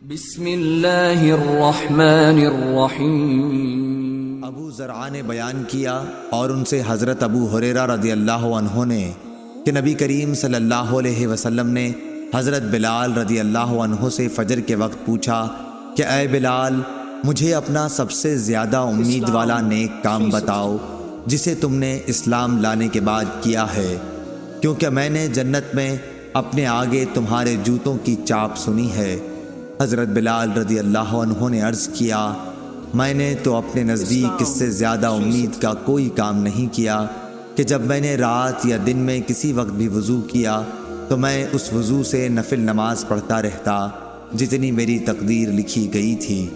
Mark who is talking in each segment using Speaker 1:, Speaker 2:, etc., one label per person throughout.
Speaker 1: بسم اللہ الرحمن الرحیم۔
Speaker 2: ابو زرعہ نے بیان کیا اور ان سے حضرت ابو ہریرہ رضی اللہ عنہ نے کہ نبی کریم صلی اللہ علیہ وسلم نے حضرت بلال رضی اللہ عنہ سے فجر کے وقت پوچھا کہ اے بلال، مجھے اپنا سب سے زیادہ امید والا نیک کام بتاؤ جسے تم نے اسلام لانے کے بعد کیا ہے، کیونکہ میں نے جنت میں اپنے آگے تمہارے جوتوں کی چاپ سنی ہے۔ حضرت بلال رضی اللہ عنہ نے عرض کیا، میں نے تو اپنے نزدیک اس سے زیادہ امید کا کوئی کام نہیں کیا کہ جب میں نے رات یا دن میں کسی وقت بھی وضو کیا تو میں اس وضو سے نفل نماز پڑھتا رہتا جتنی میری تقدیر لکھی گئی تھی۔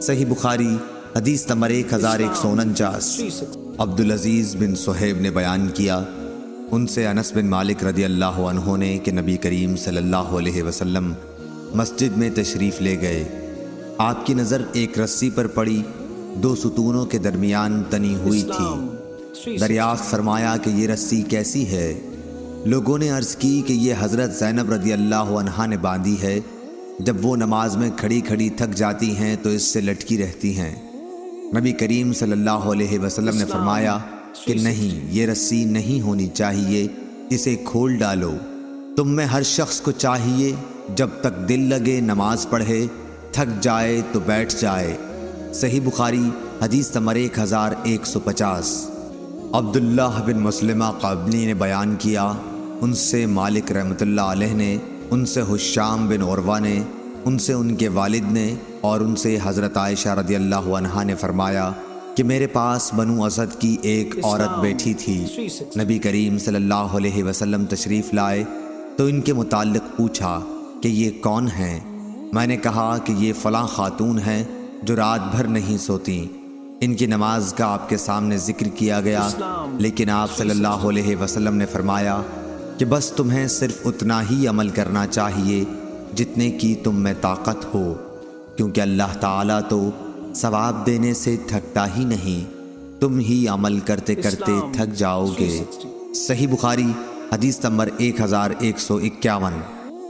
Speaker 2: صحیح بخاری حدیث نمبر 1149۔ عبدالعزیز بن صہیب نے بیان کیا، ان سے انس بن مالک رضی اللہ عنہ نے کہ نبی کریم صلی اللہ علیہ وسلم مسجد میں تشریف لے گئے۔ آپ کی نظر ایک رسی پر پڑی، دو ستونوں کے درمیان تنی ہوئی تھی۔ دریافت فرمایا کہ یہ رسی کیسی ہے؟ لوگوں نے عرض کی کہ یہ حضرت زینب رضی اللہ عنہا نے باندھی ہے، جب وہ نماز میں کھڑی کھڑی تھک جاتی ہیں تو اس سے لٹکی رہتی ہیں۔ نبی کریم صلی اللہ علیہ وسلم نے فرمایا کہ نہیں، یہ رسی نہیں ہونی چاہیے، اسے کھول ڈالو۔ تم میں ہر شخص کو چاہیے جب تک دل لگے نماز پڑھے، تھک جائے تو بیٹھ جائے۔ صحیح بخاری حدیث نمبر 1150۔ عبداللہ بن مسلمہ قابلی نے بیان کیا، ان سے مالک رحمۃ اللہ علیہ نے، ان سے حشام بن عروہ نے، ان سے ان کے والد نے، اور ان سے حضرت عائشہ رضی اللہ عنہا نے فرمایا کہ میرے پاس بنو اسد کی ایک عورت بیٹھی تھی۔ نبی کریم صلی اللہ علیہ وسلم تشریف لائے تو ان کے متعلق پوچھا کہ یہ کون ہیں؟ میں نے کہا کہ یہ فلاں خاتون ہیں جو رات بھر نہیں سوتی۔ ان کی نماز کا آپ کے سامنے ذکر کیا گیا، لیکن آپ صلی اللہ علیہ وسلم نے فرمایا کہ بس تمہیں صرف اتنا ہی عمل کرنا چاہیے جتنے کی تم میں طاقت ہو، کیونکہ اللہ تعالیٰ تو ثواب دینے سے تھکتا ہی نہیں، تم ہی عمل کرتے کرتے تھک جاؤ گے۔ صحیح بخاری حدیث نمبر 1151۔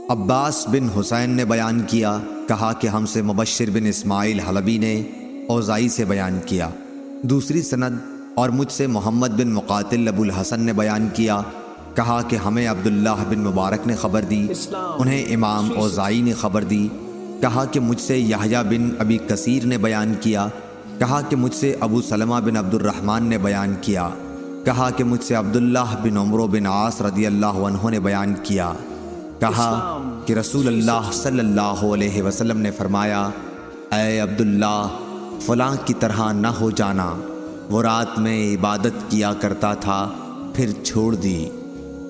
Speaker 2: عباس بن حسین نے بیان کیا، کہا کہ ہم سے مبشر بن اسماعیل حلبی نے اوزائی سے بیان کیا، دوسری سند، اور مجھ سے محمد بن مقاتل ابو الحسن نے بیان کیا، کہا کہ ہمیں عبداللہ بن مبارک نے خبر دی، انہیں امام اوزائی نے خبر دی، کہا کہ مجھ سے یحییٰ بن ابی کثیر نے بیان کیا، کہا کہ مجھ سے ابو سلمہ بن عبد الرحمن نے بیان کیا، کہا کہ مجھ سے عبداللہ بن عمرو بن عاص رضی اللہ عنہ نے بیان کیا، کہا کہ رسول اللہ صلی اللہ علیہ وسلم نے فرمایا، اے عبداللہ، فلاں کی طرح نہ ہو جانا، وہ رات میں عبادت کیا کرتا تھا پھر چھوڑ دی۔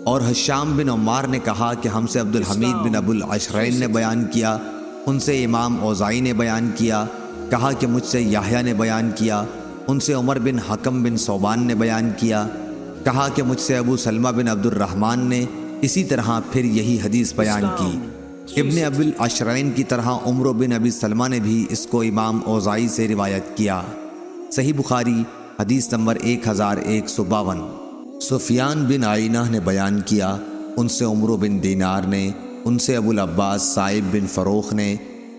Speaker 2: اور حشام بن عمار نے کہا کہ ہم سے عبدالحمید بن ابو العشرین نے بیان کیا، ان سے امام اوزائی نے بیان کیا، کہا کہ مجھ سے یحییٰ نے بیان کیا، ان سے عمر بن حکم بن صوبان نے بیان کیا، کہا کہ مجھ سے ابو سلمہ بن عبد الرحمن نے اسی طرح پھر یہی حدیث بیان کی۔ ابن ابو العشرین کی طرح عمرو بن ابی سلمہ نے بھی اس کو امام اوزائی سے روایت کیا۔ صحیح بخاری حدیث نمبر 1152۔ سفیان بن عینہ نے بیان کیا، ان سے عمرو بن دینار نے، ان سے ابو العباس صائب بن فروخ نے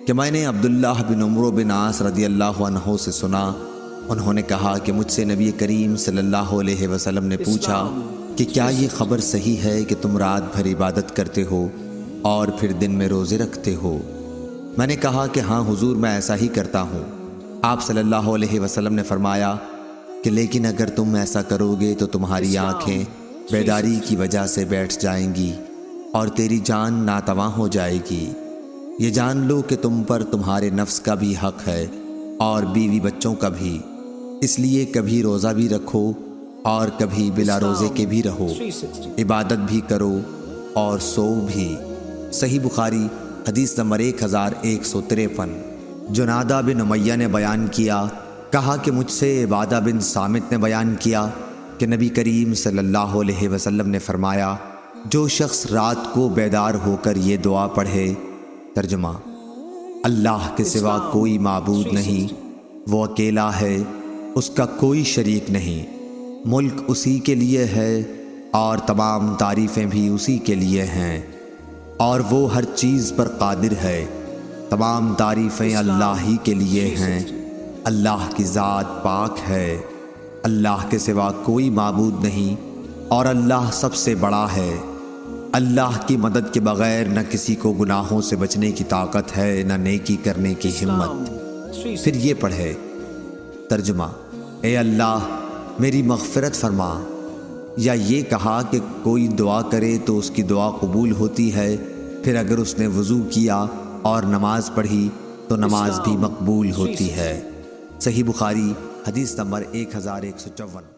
Speaker 2: کہ میں نے عبداللہ بن عمرو بن عاص رضی اللہ عنہ سے سنا، انہوں نے کہا کہ مجھ سے نبی کریم صلی اللہ علیہ وسلم نے پوچھا کہ کیا یہ خبر صحیح ہے کہ تم رات بھر عبادت کرتے ہو اور پھر دن میں روزے رکھتے ہو؟ میں نے کہا کہ ہاں حضور، میں ایسا ہی کرتا ہوں۔ آپ صلی اللہ علیہ وسلم نے فرمایا کہ لیکن اگر تم ایسا کرو گے تو تمہاری آنکھیں بیداری کی وجہ سے بیٹھ جائیں گی اور تیری جان ناتواں ہو جائے گی۔ یہ جان لو کہ تم پر تمہارے نفس کا بھی حق ہے اور بیوی بچوں کا بھی، اس لیے کبھی روزہ بھی رکھو اور کبھی بلا روزے کے بھی رہو، عبادت بھی کرو اور سو بھی۔ صحیح بخاری حدیث نمبر 1153۔ جنادہ بن امیہ نے بیان کیا، کہا کہ مجھ سے عبادہ بن صامت نے بیان کیا کہ نبی کریم صلی اللہ علیہ وسلم نے فرمایا، جو شخص رات کو بیدار ہو کر یہ دعا پڑھے، ترجمہ: اللہ کے سوا کوئی معبود نہیں، وہ اکیلا ہے، اس کا کوئی شریک نہیں، ملک اسی کے لیے ہے اور تمام تعریفیں بھی اسی کے لیے ہیں، اور وہ ہر چیز پر قادر ہے، تمام تعریفیں اللہ ہی کے لیے ہیں۔ اللہ کی ذات پاک ہے، اللہ کے سوا کوئی معبود نہیں، اور اللہ سب سے بڑا ہے۔ اللہ کی مدد کے بغیر نہ کسی کو گناہوں سے بچنے کی طاقت ہے، نہ نیکی کرنے کی ہمت۔ پھر یہ پڑھے ترجمہ: اے اللہ میری مغفرت فرما، یا یہ کہا کہ کوئی دعا کرے تو اس کی دعا قبول ہوتی ہے، پھر اگر اس نے وضو کیا اور نماز پڑھی تو نماز بھی مقبول ہوتی ہے۔ صحیح بخاری حدیث نمبر 1154۔